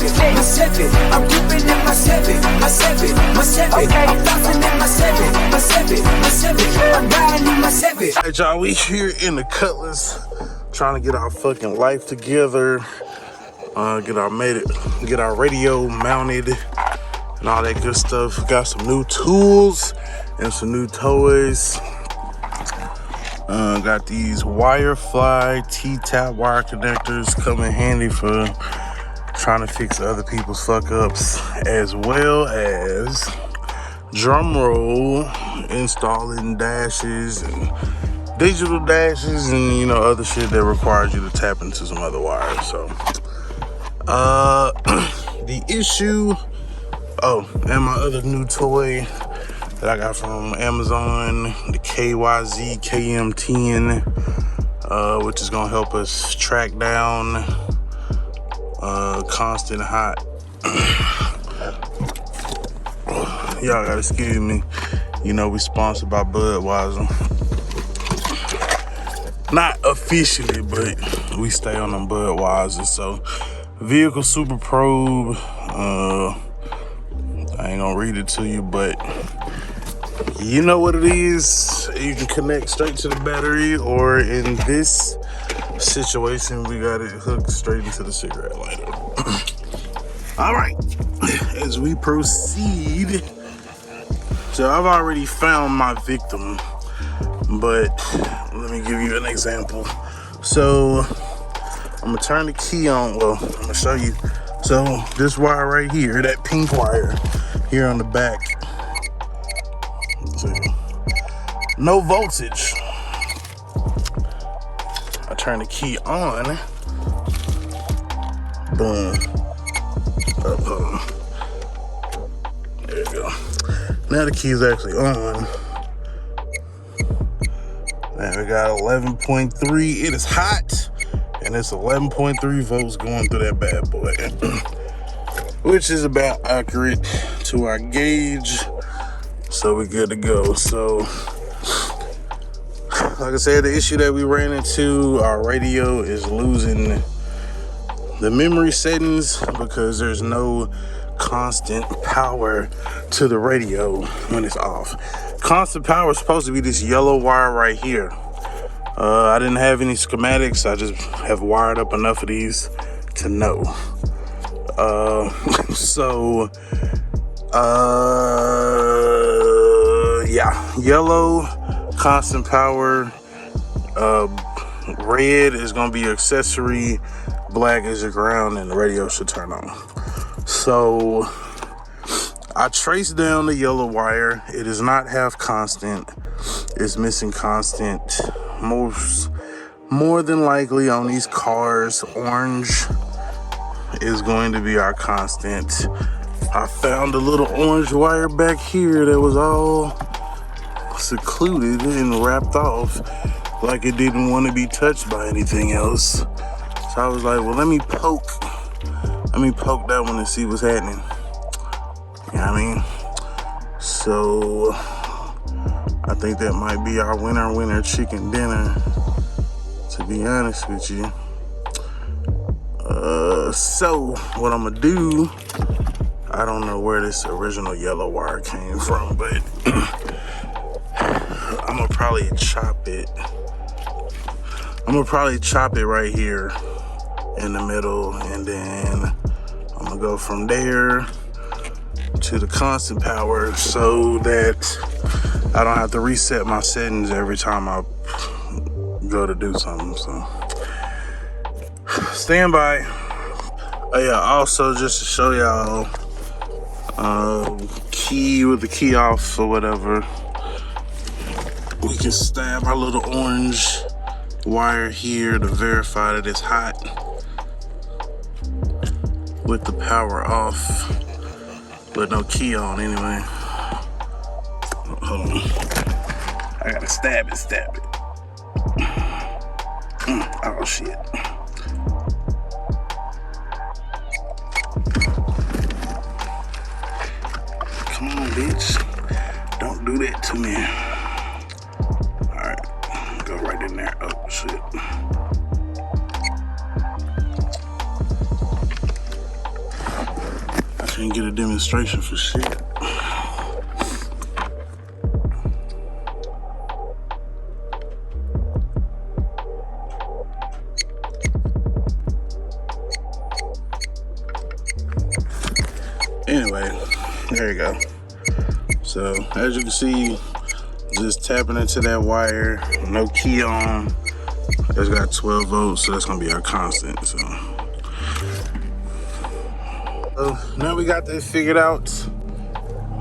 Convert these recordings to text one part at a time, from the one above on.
my seven. I'm ripping in my seven, my seven, my seven. Okay. I'm bouncing in my seven, my seven, my seven. I'm riding in my seven. Alright, y'all, we here in the Cutlass, trying to get our fucking life together. Get our radio mounted and all that good stuff. Got some new tools and some new toys. Got these Wirefly T-Tap wire connectors, come in handy for trying to fix other people's fuck ups, as well as drum roll, installing dashes and digital dashes and, you know, other shit that requires you to tap into some other wires. So the issue, and my other new toy that I got from Amazon, the KYZ KM10, which is gonna help us track down constant hot. Y'all gotta excuse me. You know we sponsored by Budweiser. Not officially, but we stay on them Budweiser. So vehicle super probe. I ain't gonna read it to you, but you know what it is. You can connect straight to the battery, or in this situation, we got it hooked straight into the cigarette lighter. All right, as we proceed. So I've already found my victim, but let me give you an example. So I'm gonna turn the key on. Well, I'm gonna show you. So this wire right here, that pink wire here on the back, no voltage. I turn the key on. Boom. There you go. Now the key is actually on. Now we got 11.3. It is hot, and it's 11.3 volts going through that bad boy, which is about accurate to our gauge. So we're good to go. So, like I said, the issue that we ran into, our radio is losing the memory settings because there's no constant power to the radio when it's off. Constant power is supposed to be this yellow wire right here. I didn't have any schematics. I just have wired up enough of these to know. Yeah, yellow, constant power. Red is gonna be accessory, black is your ground, and the radio should turn on. So I traced down the yellow wire. It is not half constant. It's missing constant. More than likely on these cars, orange is going to be our constant. I found a little orange wire back here that was all secluded and wrapped off like it didn't want to be touched by anything else. So I was like, well, let me poke that one and see what's happening. You know what I mean? So I think that might be our winner chicken dinner, to be honest with you. So what I'm gonna do, I don't know where this original yellow wire came from, but I'm gonna probably chop it. I'm gonna probably chop it right here in the middle, and then I'm gonna go from there to the constant power so that I don't have to reset my settings every time I go to do something. So stand by. Oh yeah, also just to show y'all, key with the key off or whatever, we can stab our little orange wire here to verify that it's hot with the power off, but no key on anyway. Hold on, I gotta stab it. Oh shit. Come on, bitch. Don't do that to me. Alright, go right in there. Oh shit. Can't get a demonstration for shit. Anyway, there you go. So as you can see, just tapping into that wire, no key on. It's got 12 volts, so that's gonna be our constant. So now we got this figured out.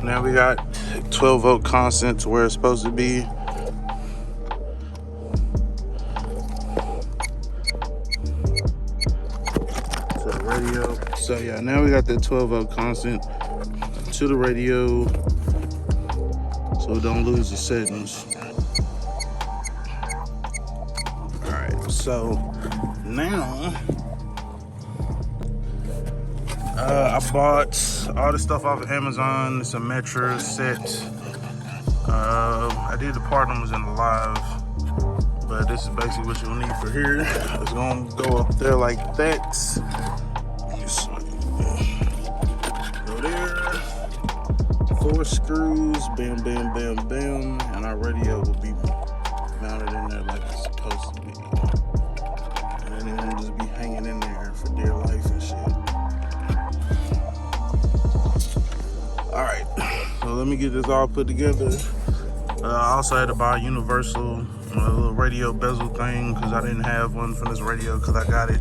Now we got 12 volt constant to where it's supposed to be. To the radio. So yeah, now we got that 12 volt constant to the radio, so we don't lose the settings. All right, so now I bought all the stuff off of Amazon. It's a Metro set. I did the part numbers in the live, but this is basically what you'll need for here. It's gonna go up there like that. Go there. 4 screws, bam, bam, bam, bam, and our radio will be mounted in there like it's supposed to be. And then it won't just be hanging in there for dear life and shit. Alright, so let me get this all put together. I also had to buy a universal little radio bezel thing because I didn't have one from this radio because I got it.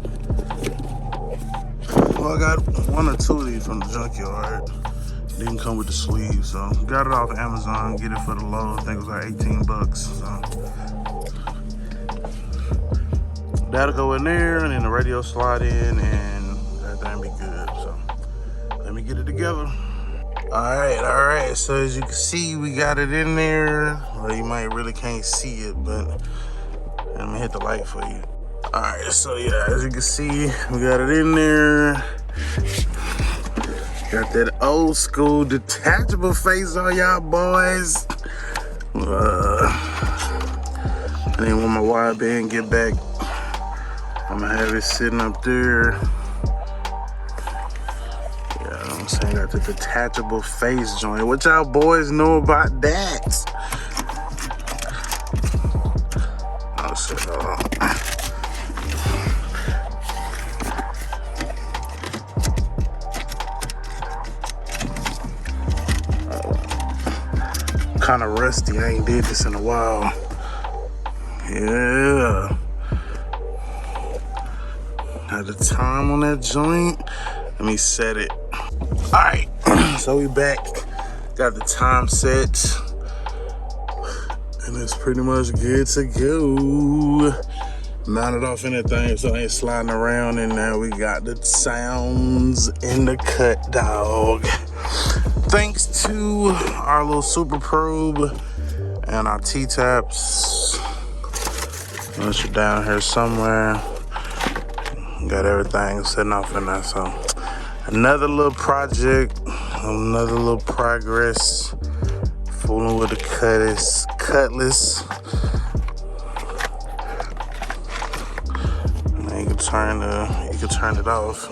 Well, I got 1 or 2 of these from the junkyard. Didn't come with the sleeve, so got it off Amazon, get it for the low. I think it was like 18 bucks. So that'll go in there, and then the radio slide in, and everything be good. So let me get it together. All right. So as you can see, we got it in there. Well, you might really can't see it, but let me hit the light for you. All right, so yeah, as you can see, we got it in there. Got that old school detachable face on y'all boys. And then when my wide band get back, I'm gonna have it sitting up there. Yeah, you know what I'm saying? Got the detachable face joint. What y'all boys know about that? Oh shit, hold on. Kind of rusty. I ain't did this in a while. Yeah. Got the time on that joint. Let me set it. All right. So we back. Got the time set. And it's pretty much good to go. Mounted off in that thing so I ain't sliding around. And now we got the sounds in the cut, dog. Thanks to our little super probe and our T-taps. Unless you're down here somewhere. Got everything setting off in there. So another little project, another little progress. Fooling with the Cutlass. And then you can turn it off.